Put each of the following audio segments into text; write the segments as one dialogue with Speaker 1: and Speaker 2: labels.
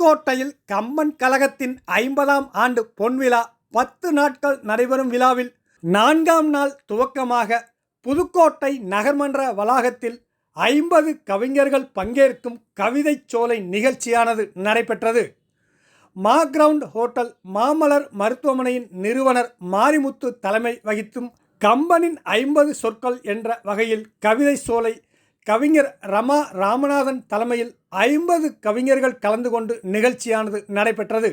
Speaker 1: புதுக்கோட்டையில் கம்பன் கழகத்தின் 50ஆம் ஆண்டு பொன்விழா 10 நாட்கள் நடைபெறும் விழாவில் 4ஆம் நாள் துவக்கமாக புதுக்கோட்டை நகர்மன்ற வளாகத்தில் 50 கவிஞர்கள் பங்கேற்கும் கவிதை சோலை நிகழ்ச்சியானது நடைபெற்றது. மா கிரவுண்ட் ஹோட்டல் மாமலர் மருத்துவமனையின் நிறுவனர் மாரிமுத்து தலைமை வகித்தும் கம்பனின் 50 சொற்கள் என்ற வகையில் கவிதை சோலை கவிஞர் ரமா ராமநாதன் தலைமையில் 50 கவிஞர்கள் கலந்து கொண்டு நிகழ்ச்சியானது நடைபெற்றது.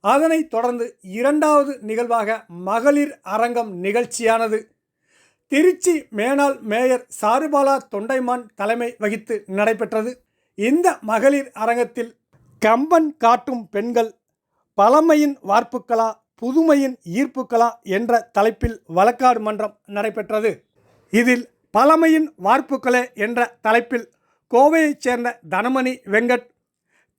Speaker 1: அதனைத் தொடர்ந்து 2வது நிகழ்வாக மகளிர் அரங்கம் நிகழ்ச்சியானது திருச்சி மேனாள் மேயர் சாருபாலா தொண்டைமான் தலைமை வகித்து நடைபெற்றது. இந்த மகளிர் அரங்கத்தில் கம்பன் காட்டும் பெண்கள் பழமையின் வார்ப்புகளா புதுமையின் ஈர்ப்புகளா என்ற தலைப்பில் வழக்காடு மன்றம் நடைபெற்றது. இதில் பழமையின் வார்ப்புகளே என்ற தலைப்பில் கோவையைச் சேர்ந்த தனமணி வெங்கட்,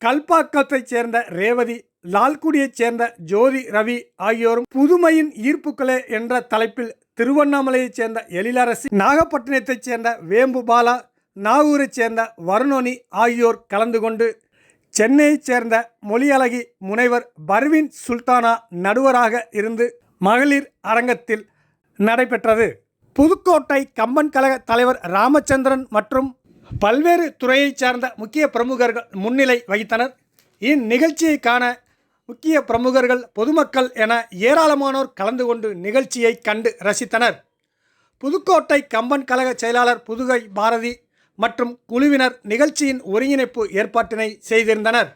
Speaker 1: கல்பாக்கத்தைச் சேர்ந்த ரேவதி, லால்குடியைச் சேர்ந்த ஜோதி ரவி ஆகியோரும், புதுமையின் ஈர்ப்புகளே என்ற தலைப்பில் திருவண்ணாமலையைச் சேர்ந்த எழிலரசி, நாகப்பட்டினத்தைச் சேர்ந்த வேம்பு பாலா, நாகூரைச் சேர்ந்த வருணோனி ஆகியோர் கலந்து கொண்டு சென்னையைச் சேர்ந்த மொழியழகி முனைவர் பர்வீன் சுல்தானா நடுவராக இருந்து மகளிர் அரங்கத்தில் நடைபெற்றது. புதுக்கோட்டை கம்பன் கழக தலைவர் ராமச்சந்திரன் மற்றும் பல்வேறு துறையைச் சார்ந்த முக்கிய பிரமுகர்கள் முன்னிலை வகித்தனர். இந்நிகழ்ச்சியை காண முக்கிய பிரமுகர்கள், பொதுமக்கள் என ஏராளமானோர் கலந்து கொண்டு நிகழ்ச்சியை கண்டு ரசித்தனர். புதுக்கோட்டை கம்பன் கழக செயலாளர் புதுகை பாரதி மற்றும் குழுவினர் நிகழ்ச்சியின் ஒருங்கிணைப்பு ஏற்பாட்டினை செய்திருந்தனர்.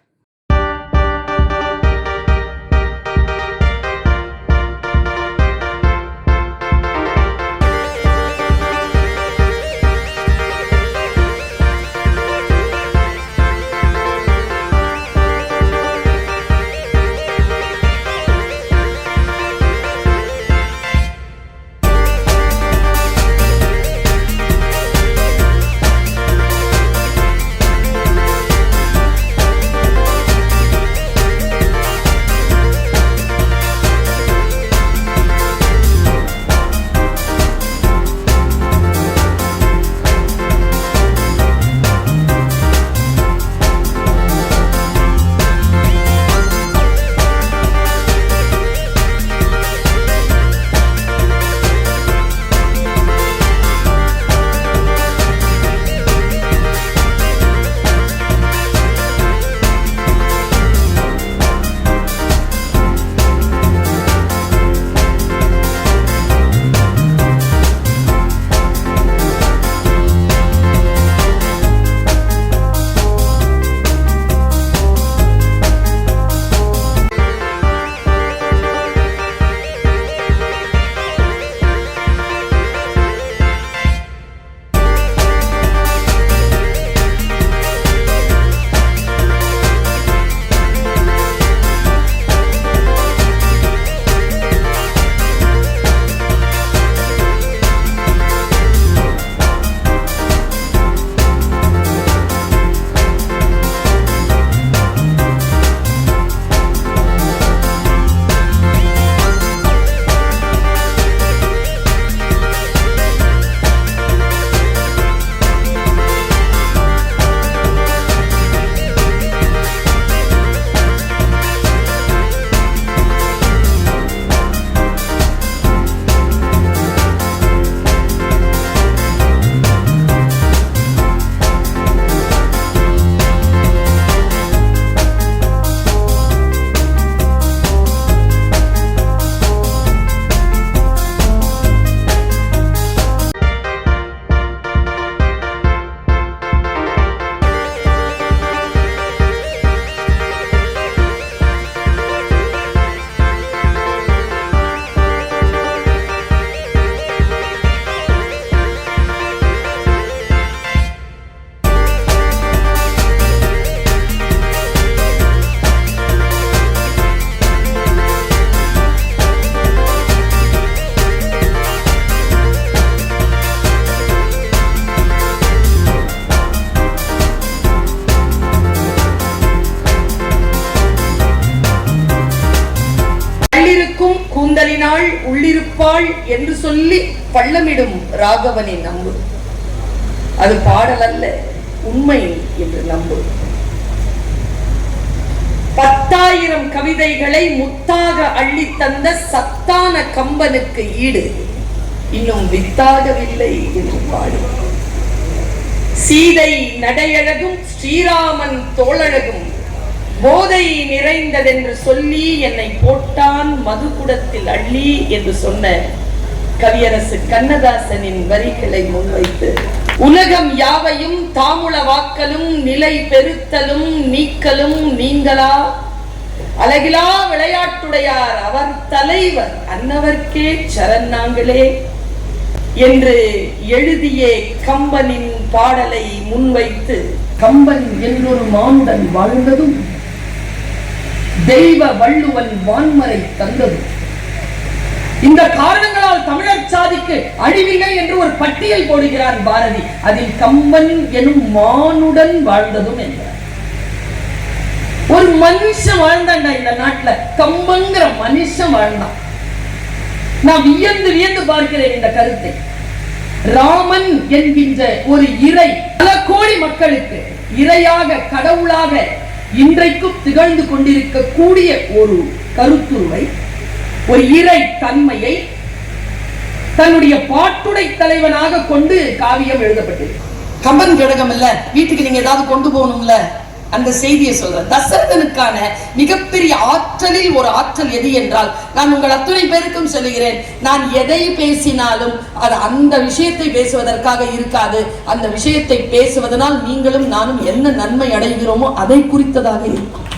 Speaker 2: கூந்தலினாள் உள்ளிருப்பாள் என்று சொல்லி பள்ளமிடும் ராகவனை நம்பு. அது பாடல் அல்ல, உண்மை என்று நம்பு. 10,000 கவிதைகளை முத்தாக அள்ளி தந்த சத்தான கம்பனுக்கு ஈடு இன்னும் வித்தாகவில்லை என்று பாடு. சீதை நடையழகும் ஸ்ரீராமன் தோளழகும் போதை நிறைந்ததென்று சொல்லி என்னை போட்டான் மதுகுடத்தில் அள்ளி என்று சொன்ன கவியரசு கண்ணதாசனின் வரிகளை முன்வைத்து உலகம் யாவையும் தாமுள வாக்கலும் நிலை பெருத்தலும் நீக்கலும் நீங்களா அழகிலா விளையாட்டுடையார் அவர் தலைவர் அன்னவர்க்கே சரண் நாங்களே என்று எழுதிய கம்பனின் பாடலை முன்வைத்து கம்பன் என்றொரு மானுடன் வாழ்ந்ததும் தெய்வ வள்ளுவன் வான்மறை தந்ததும் இந்த காரணங்களால் தமிழர் சாதிக்கு அழிவில்லை என்று ஒரு பட்டியல் போடுகிறார் பாரதி. அதில் கம்பன் எனும் மானுடன் வாழ்ந்ததும் என்றார். ஒரு மனுஷன் வாழ்ந்தாண்டா இந்த நாட்டுல, கம்பங்கிற மனுஷன் வாழ்ந்தான். நான் வியந்து வியந்து பார்க்கிறேன் இந்த கருத்தை. ராமன் என்கின்ற ஒரு இறை பல கோடி மக்களுக்கு இறையாக கடவுளாக இன்றைக்கும் திகழ்ந்து கொண்டிருக்கக்கூடிய ஒரு கருத்துருவை, ஒரு இறை தன்மையை தன்னுடைய பாட்டுடை தலைவனாக கொண்டு காவியம் எழுதப்பட்டது. கம்பன் கடகம் இல்ல, வீட்டுக்கு நீங்க ஏதாவது கொண்டு போகணும்ல, அந்த செய்தியை சொல்ற. தசரதனுக்கான மிகப்பெரிய ஆற்றலில் ஒரு ஆற்றல் எது என்றால், நான் உங்கள் அத்துணை பேருக்கும் சொல்லுகிறேன், நான் எதை பேசினாலும் அது அந்த விஷயத்தை பேசுவதற்காக இருக்காது. அந்த விஷயத்தை பேசுவதனால் நீங்களும் நானும் என்ன நன்மை அடைகிறோமோ அதை குறித்ததாக இருக்கும்.